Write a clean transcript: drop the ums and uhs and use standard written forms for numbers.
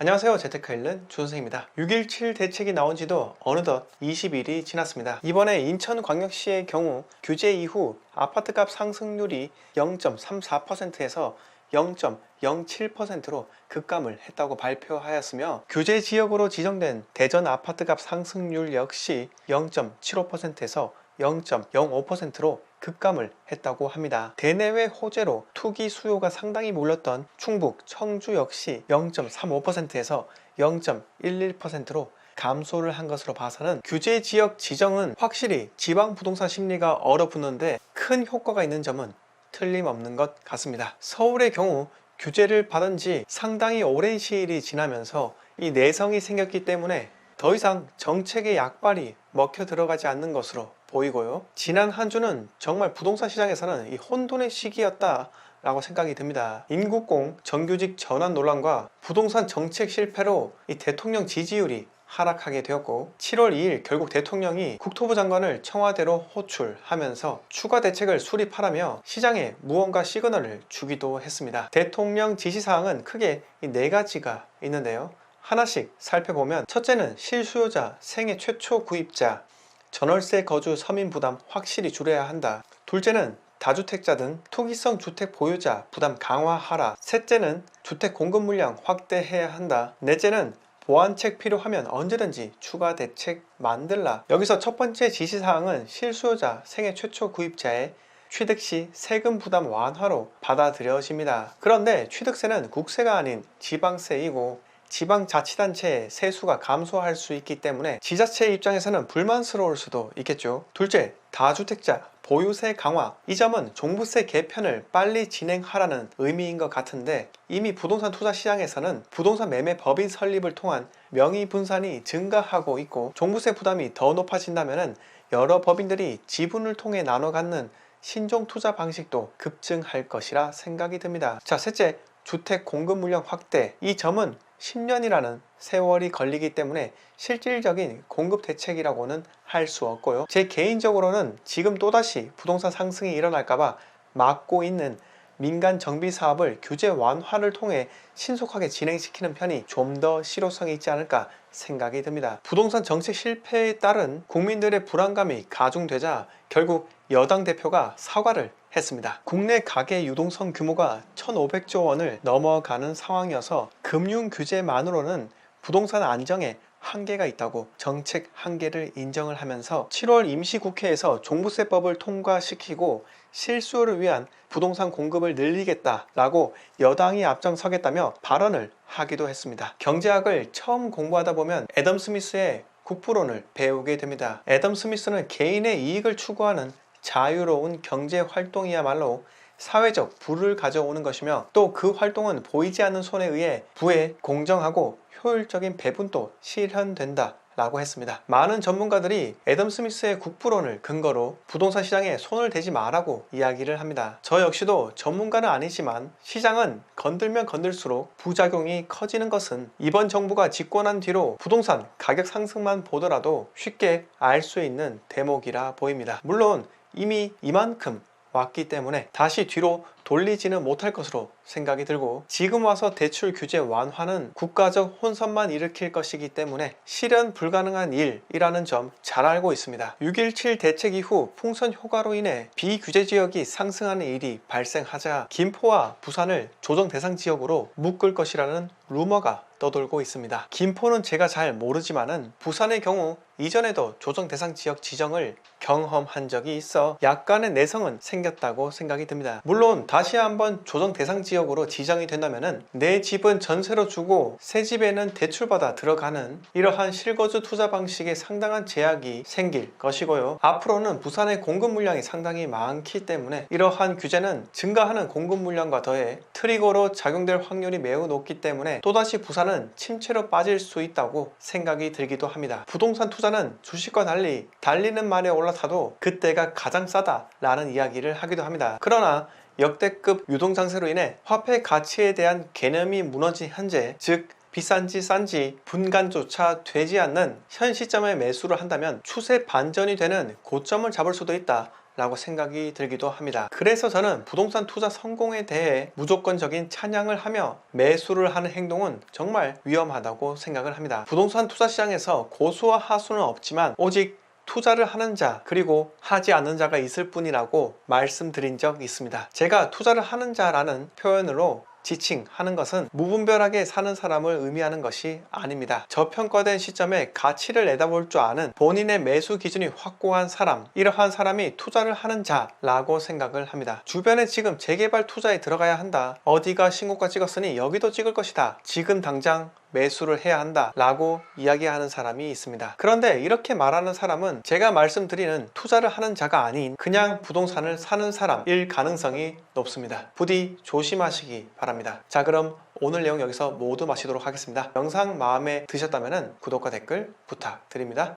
안녕하세요. 재테크일른 주선생입니다. 6.17 대책이 나온 지도 어느덧 20일이 지났습니다. 이번에 인천광역시의 경우 규제 이후 아파트값 상승률이 0.34%에서 0.07%로 급감을 했다고 발표하였으며, 규제 지역으로 지정된 대전 아파트값 상승률 역시 0.75%에서 0.05%로 급감을 했다고 합니다. 대내외 호재로 투기 수요가 상당히 몰렸던 충북, 청주 역시 0.35%에서 0.11%로 감소를 한 것으로 봐서는 규제 지역 지정은 확실히 지방 부동산 심리가 얼어붙는데 큰 효과가 있는 점은 틀림없는 것 같습니다. 서울의 경우 규제를 받은 지 상당히 오랜 시일이 지나면서 이 내성이 생겼기 때문에 더 이상 정책의 약발이 먹혀 들어가지 않는 것으로 보이고요. 지난 한 주는 정말 부동산 시장에서는 이 혼돈의 시기였다 라고 생각이 듭니다. 인국공 정규직 전환 논란과 부동산 정책 실패로 이 대통령 지지율이 하락하게 되었고, 7월 2일 결국 대통령이 국토부 장관을 청와대로 호출하면서 추가 대책을 수립하라며 시장에 무언가 시그널을 주기도 했습니다. 대통령 지시사항은 크게 이 4가지가 있는데요. 하나씩 살펴보면, 첫째는 실수요자, 생애 최초 구입자, 전월세 거주 서민 부담 확실히 줄여야 한다. 둘째는 다주택자 등 투기성 주택 보유자 부담 강화하라. 셋째는 주택 공급 물량 확대해야 한다. 넷째는 보완책 필요하면 언제든지 추가 대책 만들라. 여기서 첫 번째 지시사항은 실수요자, 생애 최초 구입자의 취득시 세금 부담 완화로 받아들여집니다. 그런데 취득세는 국세가 아닌 지방세이고 지방자치단체의 세수가 감소할 수 있기 때문에 지자체 입장에서는 불만스러울 수도 있겠죠. 둘째, 다주택자 보유세 강화. 이 점은 종부세 개편을 빨리 진행하라는 의미인 것 같은데, 이미 부동산 투자 시장에서는 부동산 매매 법인 설립을 통한 명의 분산이 증가하고 있고, 종부세 부담이 더 높아진다면 여러 법인들이 지분을 통해 나눠 갖는 신종 투자 방식도 급증할 것이라 생각이 듭니다. 자, 셋째, 주택 공급 물량 확대. 이 점은 10년이라는 세월이 걸리기 때문에 실질적인 공급 대책이라고는 할 수 없고요. 제 개인적으로는 지금 또다시 부동산 상승이 일어날까봐 막고 있는 민간 정비 사업을 규제 완화를 통해 신속하게 진행시키는 편이 좀 더 실효성이 있지 않을까 생각이 듭니다. 부동산 정책 실패에 따른 국민들의 불안감이 가중되자 결국 여당 대표가 사과를 했습니다. 국내 가계 유동성 규모가 1,500조 원을 넘어가는 상황이어서 금융 규제만으로는 부동산 안정에 한계가 있다고 정책 한계를 인정을 하면서 7월 임시국회에서 종부세법을 통과시키고 실수요를 위한 부동산 공급을 늘리겠다라고 여당이 앞장서겠다며 발언을 하기도 했습니다. 경제학을 처음 공부하다 보면 애덤 스미스의 국부론을 배우게 됩니다. 애덤 스미스는 개인의 이익을 추구하는 자유로운 경제 활동이야말로 사회적 부를 가져오는 것이며, 또 그 활동은 보이지 않는 손에 의해 부의 공정하고 효율적인 배분도 실현된다 라고 했습니다. 많은 전문가들이 애덤 스미스의 국부론을 근거로 부동산 시장에 손을 대지 말라고 이야기를 합니다. 저 역시도 전문가는 아니지만 시장은 건들면 건들수록 부작용이 커지는 것은 이번 정부가 집권한 뒤로 부동산 가격 상승만 보더라도 쉽게 알 수 있는 대목이라 보입니다. 물론 이미 이만큼 왔기 때문에 다시 뒤로 돌리지는 못할 것으로 생각이 들고, 지금 와서 대출 규제 완화는 국가적 혼선만 일으킬 것이기 때문에 실현 불가능한 일이라는 점 잘 알고 있습니다. 6.17 대책 이후 풍선 효과로 인해 비규제 지역이 상승하는 일이 발생하자 김포와 부산을 조정 대상 지역으로 묶을 것이라는 루머가 떠돌고 있습니다. 김포는 제가 잘 모르지만은 부산의 경우 이전에도 조정 대상 지역 지정을 경험한 적이 있어 약간의 내성은 생겼다고 생각이 듭니다. 물론 다시 한번 조정 대상 지역으로 지정이 된다면은 내 집은 전세로 주고 새 집에는 대출받아 들어가는 이러한 실거주 투자 방식에 상당한 제약이 생길 것이고요. 앞으로는 부산의 공급 물량이 상당히 많기 때문에 이러한 규제는 증가하는 공급 물량과 더해 트리거로 작용될 확률이 매우 높기 때문에 또다시 부산은 침체로 빠질 수 있다고 생각이 들기도 합니다. 부동산 투자는 주식과 달리 달리는 말에 올라타도 그때가 가장 싸다라는 이야기를 하기도 합니다. 그러나 역대급 유동장세로 인해 화폐 가치에 대한 개념이 무너진 현재, 즉 비싼지 싼지 분간조차 되지 않는 현 시점에 매수를 한다면 추세 반전이 되는 고점을 잡을 수도 있다 라고 생각이 들기도 합니다. 그래서 저는 부동산 투자 성공에 대해 무조건적인 찬양을 하며 매수를 하는 행동은 정말 위험하다고 생각을 합니다. 부동산 투자 시장에서 고수와 하수는 없지만 오직 투자를 하는 자 그리고 하지 않는 자가 있을 뿐이라고 말씀드린 적 있습니다. 제가 투자를 하는 자라는 표현으로 지칭하는 것은 무분별하게 사는 사람을 의미하는 것이 아닙니다. 저평가된 시점에 가치를 내다볼 줄 아는 본인의 매수 기준이 확고한 사람, 이러한 사람이 투자를 하는 자라고 생각을 합니다. 주변에 지금 재개발 투자에 들어가야 한다, 어디가 신고가 찍었으니 여기도 찍을 것이다, 지금 당장 매수를 해야 한다 라고 이야기하는 사람이 있습니다. 그런데 이렇게 말하는 사람은 제가 말씀드리는 투자를 하는 자가 아닌 그냥 부동산을 사는 사람일 가능성이 높습니다. 부디 조심하시기 바랍니다. 자, 그럼 오늘 내용 여기서 모두 마치도록 하겠습니다. 영상 마음에 드셨다면 구독과 댓글 부탁드립니다.